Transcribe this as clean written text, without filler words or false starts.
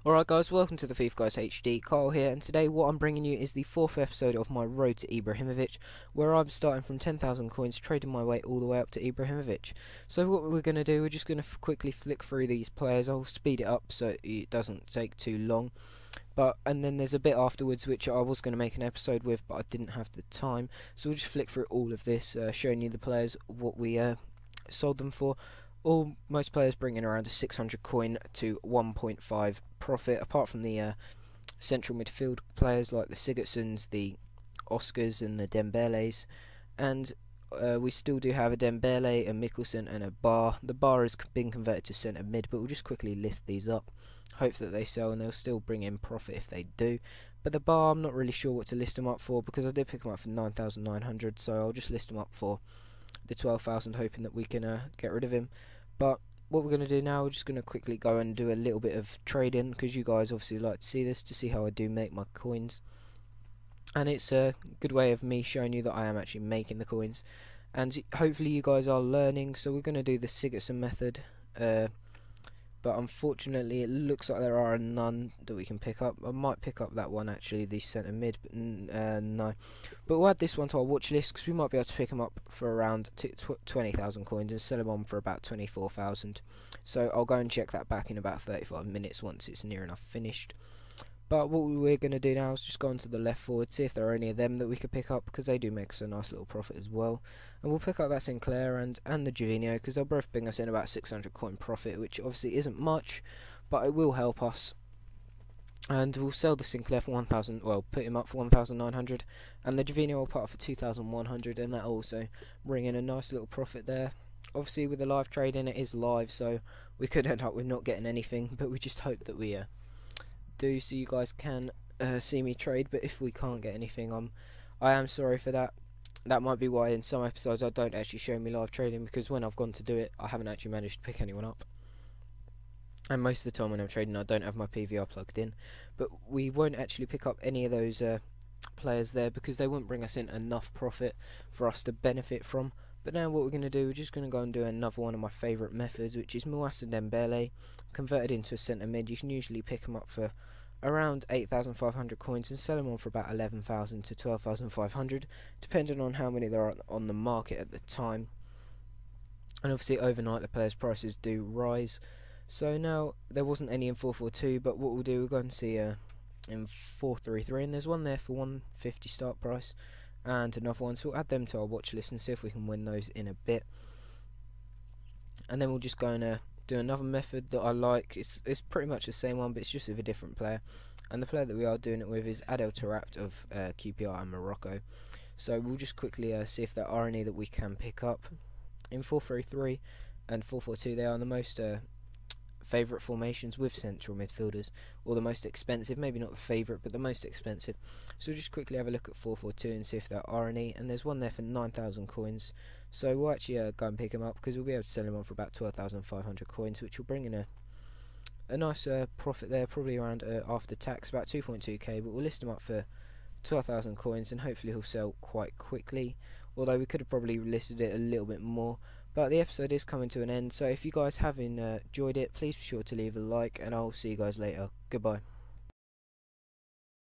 Alright guys, welcome to the Fifa Guys HD, Kyle here, and today what I'm bringing you is the 4th episode of my road to Ibrahimovic, where I'm starting from 10,000 coins, trading my way all the way up to Ibrahimovic. So what we're going to do, we're just going to quickly flick through these players. I'll speed it up so it doesn't take too long, and then there's a bit afterwards which I was going to make an episode with, but I didn't have the time, so we'll just flick through all of this, showing you the players, what we sold them for. Most players bring in around a 600 coin to 1.5 profit, apart from the central midfield players like the Sigurdssons, the Oscars and the Dembeles, and we still do have a Dembele, a Mikkelsen and a Bar. The Bar has been converted to centre mid, but we'll just quickly list these up, hope that they sell, and they'll still bring in profit if they do. But the Bar, I'm not really sure what to list them up for, because I did pick them up for 9,900, so I'll just list them up for the 12,000, hoping that we can get rid of him. But what we're going to do now, we're just going to quickly go and do a little bit of trading, because you guys obviously like to see this, to see how I do make my coins, and it's a good way of me showing you that I am actually making the coins, and hopefully you guys are learning. So we're going to do the Sigurdsson method, but unfortunately it looks like there are none that we can pick up. I might pick up that one actually, the centre mid, but no. But we'll add this one to our watch list, because we might be able to pick them up for around 20,000 coins and sell them on for about 24,000. So I'll go and check that back in about 35 minutes once it's near enough finished. But what we're going to do now is just go onto the left forward, see if there are any of them that we could pick up, because they do make us a nice little profit as well. And we'll pick up that Sinclair and the Jovino, because they'll both bring us in about 600 coin profit, which obviously isn't much, but it will help us. And we'll sell the Sinclair for 1,000, well, put him up for 1,900, and the Jovino will put up for 2,100, and that'll also bring in a nice little profit there. Obviously with the live trading, it is live, so we could end up with not getting anything, but we just hope that we do, so you guys can see me trade. But if we can't get anything, I am sorry for that. That might be why in some episodes I don't actually show me live trading, because when I've gone to do it I haven't actually managed to pick anyone up, and most of the time when I'm trading I don't have my PVR plugged in. But we won't actually pick up any of those players there, because they won't bring us in enough profit for us to benefit from. But now what we're going to do, we're just going to go and do another one of my favourite methods, which is Muasa Dembele converted into a centre mid. You can usually pick them up for around 8,500 coins and sell them on for about 11,000 to 12,500, depending on how many there are on the market at the time. And obviously overnight the players' prices do rise. So now there wasn't any in 442, but what we'll do, we'll go and see in 433, and there's one there for 150 start price, and another one, so we'll add them to our watch list and see if we can win those in a bit. And then we'll just go and do another method that I like. It's pretty much the same one, but it's just with a different player, and the player that we are doing it with is Adel Tarabt of QPR and Morocco. So we'll just quickly see if there are any that we can pick up. In 433 and 442 they are the most favourite formations with central midfielders, or the most expensive, maybe not the favourite but the most expensive. So we'll just quickly have a look at 442 and see if there are any, and there's one there for 9,000 coins, so we'll actually go and pick him up, because we'll be able to sell him on for about 12,500 coins, which will bring in a nice profit there, probably around after tax about 2.2k, but we'll list him up for 12,000 coins and hopefully he'll sell quite quickly, although we could have probably listed it a little bit more. But the episode is coming to an end, so if you guys have enjoyed it, please be sure to leave a like, and I'll see you guys later. Goodbye.